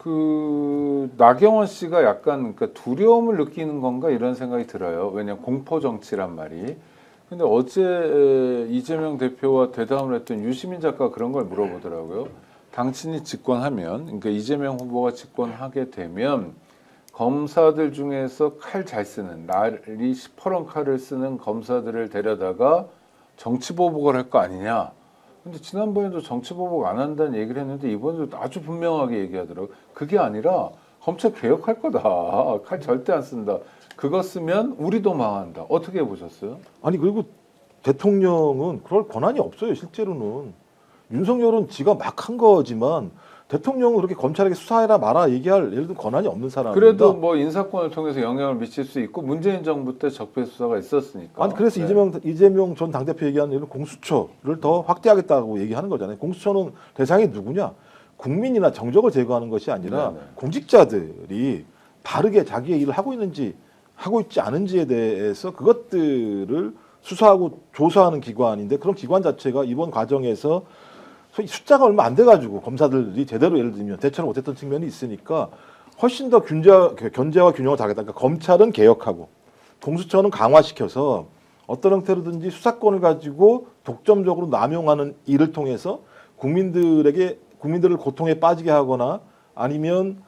그 나경원 씨가 약간 그러니까 두려움을 느끼는 건가 이런 생각이 들어요. 왜냐면 공포 정치란 말이. 근데 어제 이재명 대표와 대담을 했던 유시민 작가가 그런 걸 물어보더라고요. 당신이 집권하면, 그러니까 이재명 후보가 집권하게 되면 검사들 중에서 칼 잘 쓰는, 날이 시퍼런 칼을 쓰는 검사들을 데려다가 정치 보복을 할 거 아니냐. 근데 지난번에도 정치 보복 안 한다는 얘기를 했는데 이번에도 아주 분명하게 얘기하더라고요. 그게 아니라 검찰 개혁할 거다. 칼 절대 안 쓴다. 그거 쓰면 우리도 망한다. 어떻게 보셨어요? 아니 그리고 대통령은 그럴 권한이 없어요. 실제로는 윤석열은 지가 막 한 거지만 대통령은 그렇게 검찰에게 수사해라 마라 얘기할 예를 들어 권한이 없는 사람입니다. 그래도 뭐 인사권을 통해서 영향을 미칠 수 있고 문재인 정부 때 적폐 수사가 있었으니까. 아니 그래서 네. 이재명 전 당대표 얘기하는 예를 공수처를 더 확대하겠다고 얘기하는 거잖아요. 공수처는 대상이 누구냐? 국민이나 정적을 제거하는 것이 아니라 네네. 공직자들이 바르게 자기의 일을 하고 있는지 하고 있지 않은지에 대해서 그것들을 수사하고 조사하는 기관인데 그런 기관 자체가 이번 과정에서 소위 숫자가 얼마 안 돼가지고 검사들이 제대로 예를 들면 대처를 못했던 측면이 있으니까 훨씬 더 견제와 균형을 다하겠다. 그러니까 검찰은 개혁하고 공수처는 강화시켜서 어떤 형태로든지 수사권을 가지고 독점적으로 남용하는 일을 통해서 국민들을 고통에 빠지게 하거나 아니면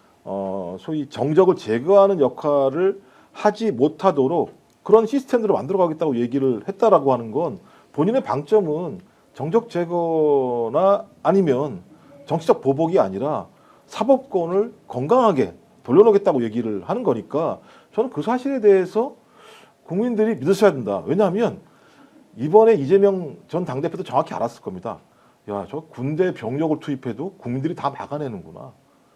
소위 정적을 제거하는 역할을 하지 못하도록 그런 시스템들을 만들어가겠다고 얘기를 했다라고 하는 건 본인의 방점은 정적 제거나 아니면 정치적 보복이 아니라 사법권을 건강하게 돌려놓겠다고 얘기를 하는 거니까 저는 그 사실에 대해서 국민들이 믿으셔야 된다. 왜냐하면 이번에 이재명 전 당대표도 정확히 알았을 겁니다. 야, 저 군대 병력을 투입해도 국민들이 다 막아내는구나.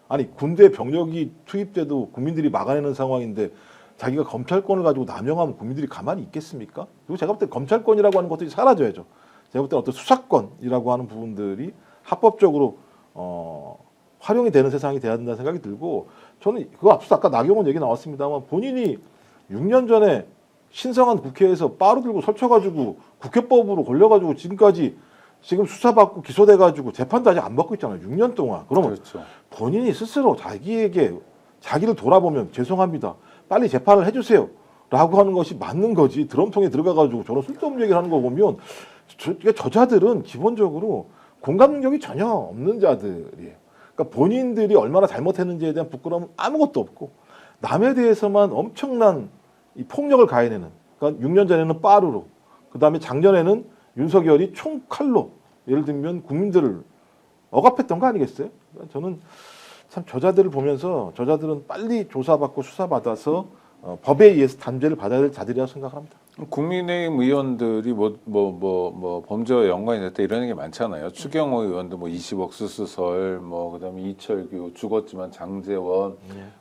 아니 군대 병력이 투입돼도 국민들이 막아내는 상황인데 자기가 검찰권을 가지고 남용하면 국민들이 가만히 있겠습니까? 그리고 제가 볼 때 검찰권이라고 하는 것들이 사라져야죠. 제가 볼 때는 어떤 수사권이라고 하는 부분들이 합법적으로 활용이 되는 세상이 돼야 된다는 생각이 들고 저는 그거 앞서 아까 나경원 얘기 나왔습니다만 본인이 6년 전에 신성한 국회에서 빠루 들고 설쳐가지고 국회법으로 걸려가지고 지금까지 지금 수사받고 기소돼가지고 재판도 아직 안 받고 있잖아요. 6년 동안. 그러면 그렇죠. 본인이 스스로 자기를 돌아보면 죄송합니다. 빨리 재판을 해주세요. 라고 하는 것이 맞는 거지. 드럼통에 들어가가지고 저런 쓸데없는 얘기를 하는 거 보면 저자들은 기본적으로 공감 능력이 전혀 없는 자들이에요. 그러니까 본인들이 얼마나 잘못했는지에 대한 부끄러움은 아무것도 없고 남에 대해서만 엄청난 이 폭력을 가해내는. 그러니까 6년 전에는 빠르로, 그 다음에 작년에는 윤석열이 총칼로 예를 들면 국민들을 억압했던 거 아니겠어요? 그러니까 저는 참 저자들을 보면서 저자들은 빨리 조사받고 수사받아서 법에 의해서 단죄를 받아야 될 자들이라고 생각합니다. 국민의힘 의원들이 범죄와 연관이 됐다 이런 게 많잖아요. 추경호 의원도 뭐 20억 수수설, 뭐 그다음에 이철규 죽었지만 장제원,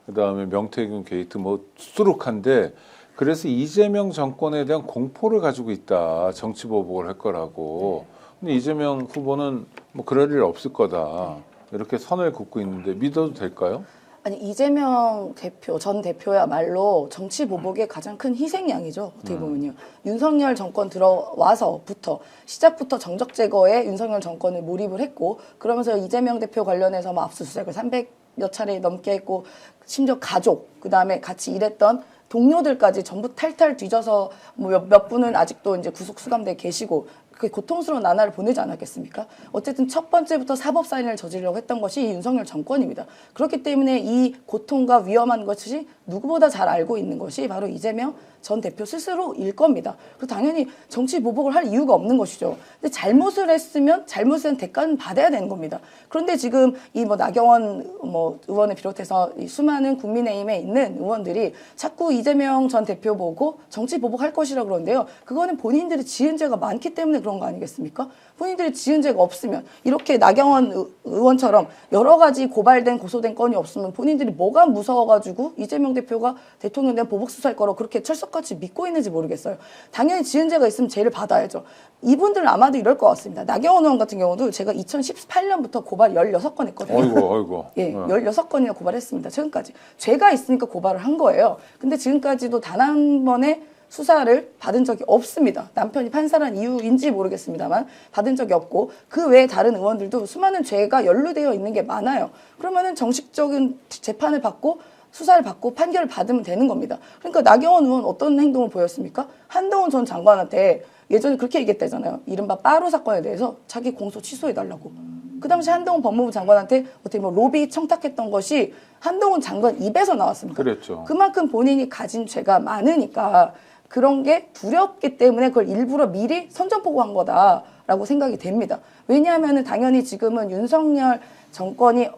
그다음에 명태균 게이트 뭐 수두룩한데 그래서 이재명 정권에 대한 공포를 가지고 있다. 정치 보복을 할 거라고. 근데 이재명 후보는 뭐 그럴 일 없을 거다. 이렇게 선을 긋고 있는데 믿어도 될까요? 아니 이재명 대표 전 대표야말로 정치 보복의 가장 큰 희생양이죠. 어떻게 보면요. 윤석열 정권 들어와서부터 시작부터 정적 제거에 윤석열 정권을 몰입을 했고 그러면서 이재명 대표 관련해서 뭐 압수수색을 300여 차례 넘게 했고 심지어 가족 그다음에 같이 일했던 동료들까지 전부 탈탈 뒤져서 뭐 몇 분은 아직도 이제 구속 수감돼 계시고 그 고통스러운 나날을 보내지 않았겠습니까? 어쨌든 첫 번째부터 사법 사인을 저지르려고 했던 것이 윤석열 정권입니다. 그렇기 때문에 이 고통과 위험한 것이 누구보다 잘 알고 있는 것이 바로 이재명 전 대표 스스로일 겁니다. 그리고 당연히 정치 보복을 할 이유가 없는 것이죠. 근데 잘못을 했으면 잘못은 대가는 받아야 되는 겁니다. 그런데 지금 이 뭐 나경원 뭐 의원을 비롯해서 이 수많은 국민의힘에 있는 의원들이 자꾸 이재명 전 대표 보고 정치 보복할 것이라고 그러는데요. 그거는 본인들이 지은 죄가 많기 때문에 그런 거 아니겠습니까? 본인들이 지은 죄가 없으면 이렇게 나경원 의원처럼 여러 가지 고발된 고소된 건이 없으면 본인들이 뭐가 무서워가지고 이재명 대표가 대통령 대한 보복 수사할 거라고 그렇게 철석같이 믿고 있는지 모르겠어요. 당연히 지은 죄가 있으면 죄를 받아야죠. 이분들은 아마도 이럴 것 같습니다. 나경원 의원 같은 경우도 제가 2018년부터 고발 16건 했거든요. 어이구. 예, 16건이나 고발했습니다. 최근까지. 죄가 있으니까 고발을 한 거예요. 근데 지금까지도 단 한 번의 수사를 받은 적이 없습니다. 남편이 판사란 이유인지 모르겠습니다만 받은 적이 없고 그 외에 다른 의원들도 수많은 죄가 연루되어 있는 게 많아요. 그러면은 정식적인 재판을 받고 수사를 받고 판결을 받으면 되는 겁니다. 그러니까 나경원 의원 어떤 행동을 보였습니까? 한동훈 전 장관한테 예전에 그렇게 얘기했다잖아요. 이른바 빠루 사건에 대해서 자기 공소 취소해달라고. 그 당시 한동훈 법무부 장관한테 어떻게 뭐 로비 청탁했던 것이 한동훈 장관 입에서 나왔습니다. 그랬죠. 그만큼 본인이 가진 죄가 많으니까 그런 게 두렵기 때문에 그걸 일부러 미리 선전포고한 거다라고 생각이 됩니다. 왜냐하면 당연히 지금은 윤석열 정권이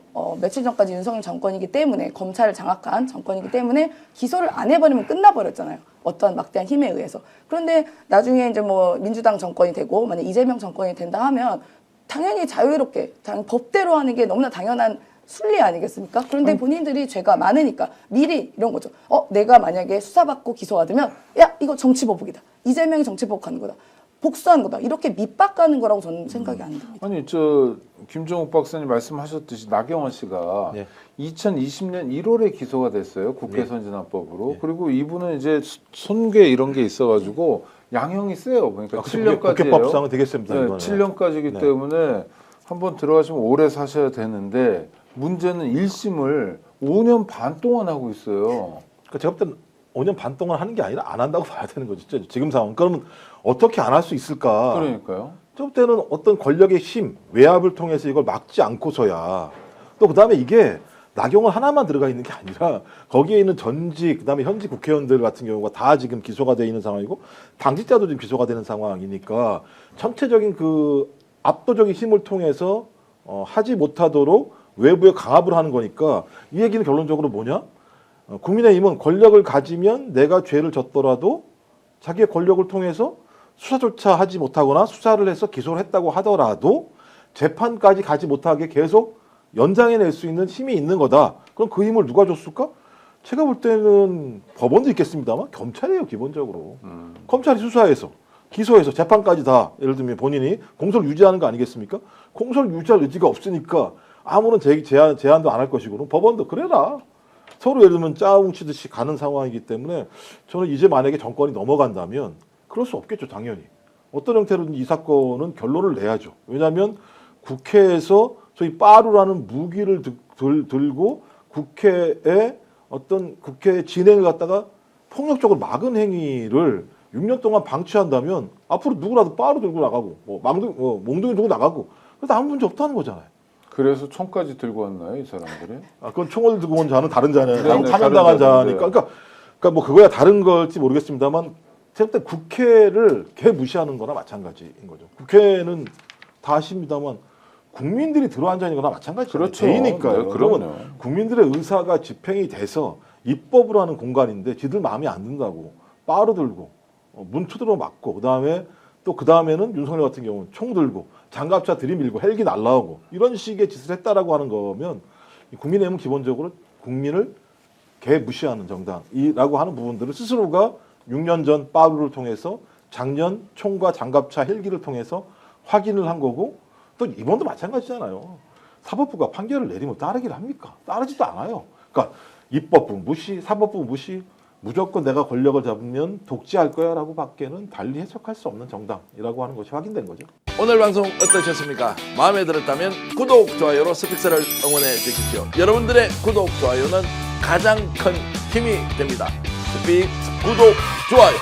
며칠 전까지 윤석열 정권이기 때문에 검찰을 장악한 정권이기 때문에 기소를 안 해버리면 끝나버렸잖아요. 어떤 막대한 힘에 의해서. 그런데 나중에 이제 뭐 민주당 정권이 되고 만약 이재명 정권이 된다 하면 당연히 자유롭게 법대로 하는 게 너무나 당연한 순리 아니겠습니까? 그런데 본인들이 죄가 많으니까 미리 이런 거죠. 내가 만약에 수사받고 기소받으면 야 이거 정치보복이다. 이재명이 정치보복하는 거다. 복수하는 거다. 이렇게 밑박가는 거라고 저는 생각이 안 듭니다. 아니 김종욱 박사님 말씀하셨듯이 나경원 씨가 네. 2020년 1월에 기소가 됐어요. 국회 네. 선진화법으로. 네. 그리고 이분은 이제 손괴 이런 게 있어가지고 양형이 세요. 그러니까 국회 7년까지예요. 법상은 되겠습니다. 네, 이번에. 7년까지기 네. 때문에 한번 들어가시면 오래 사셔야 되는데 문제는 1심을 5년 반 동안 하고 있어요. 그러니까 제가 볼 때는 5년 반 동안 하는 게 아니라 안 한다고 봐야 되는 거죠. 지금 상황. 그러면 어떻게 안 할 수 있을까? 그러니까요. 저 때는 어떤 권력의 힘, 외압을 통해서 이걸 막지 않고서야 또 그다음에 이게 나경원 하나만 들어가 있는 게 아니라 거기에 있는 전직 그다음에 현직 국회의원들 같은 경우가 다 지금 기소가 돼 있는 상황이고 당직자도 지금 기소가 되는 상황이니까 전체적인 그 압도적인 힘을 통해서 하지 못하도록 외부에 강압을 하는 거니까 이 얘기는 결론적으로 뭐냐? 국민의힘은 권력을 가지면 내가 죄를 졌더라도 자기의 권력을 통해서 수사조차 하지 못하거나 수사를 해서 기소를 했다고 하더라도 재판까지 가지 못하게 계속 연장해낼 수 있는 힘이 있는 거다. 그럼 그 힘을 누가 줬을까? 제가 볼 때는 법원도 있겠습니다만 경찰이에요, 기본적으로. 검찰이 수사해서 기소해서 재판까지 다 예를 들면 본인이 공소를 유지하는 거 아니겠습니까? 공소를 유지할 의지가 없으니까 아무런 제한도 안 할 것이고 그럼 법원도 그래라. 서로 예를 들면 짜뭉치듯이 가는 상황이기 때문에 저는 이제 만약에 정권이 넘어간다면 그럴 수 없겠죠, 당연히. 어떤 형태로든 이 사건은 결론을 내야죠. 왜냐하면 국회에서 소위 빠루라는 무기를 들고 국회의 어떤 국회 진행을 갖다가 폭력적으로 막은 행위를 6년 동안 방치한다면 앞으로 누구라도 빠루 들고 나가고 몽둥이 들고 나가고 그래서 아무 문제 없다는 거잖아요. 그래서 총까지 들고 왔나요, 이 사람들이? 그건 총을 들고 온 자는 다른 자네. 네, 네, 파면당한 다른 자니까. 그러니까 뭐 그거야 다른 걸지 모르겠습니다만 제가 볼 때 국회를 개무시하는 거나 마찬가지인 거죠. 국회는 다 아십니다만 국민들이 들어앉아 있는 거나 마찬가지잖아요. 그렇죠. 되니까요. 네, 그러면 그럼요. 국민들의 의사가 집행이 돼서 입법으로 하는 공간인데 지들 마음에 안 든다고 빠루 들고 문 두드러 맞고 그다음에는 윤석열 같은 경우는 총 들고 장갑차 들이밀고 헬기 날라오고 이런 식의 짓을 했다라고 하는 거면 국민의힘은 기본적으로 국민을 개무시하는 정당이라고 하는 부분들을 스스로가 6년 전 빠루를 통해서 작년 총과 장갑차 헬기를 통해서 확인을 한 거고 또 이번도 마찬가지잖아요. 사법부가 판결을 내리면 따르기를 합니까? 따르지도 않아요. 그러니까 입법부 무시, 사법부 무시, 무조건 내가 권력을 잡으면 독재할 거야라고 밖에는 달리 해석할 수 없는 정당이라고 하는 것이 확인된 거죠. 오늘 방송 어떠셨습니까? 마음에 들었다면 구독, 좋아요로 스픽스를 응원해 주십시오. 여러분들의 구독, 좋아요는 가장 큰 힘이 됩니다. 스픽스 구독, 좋아요.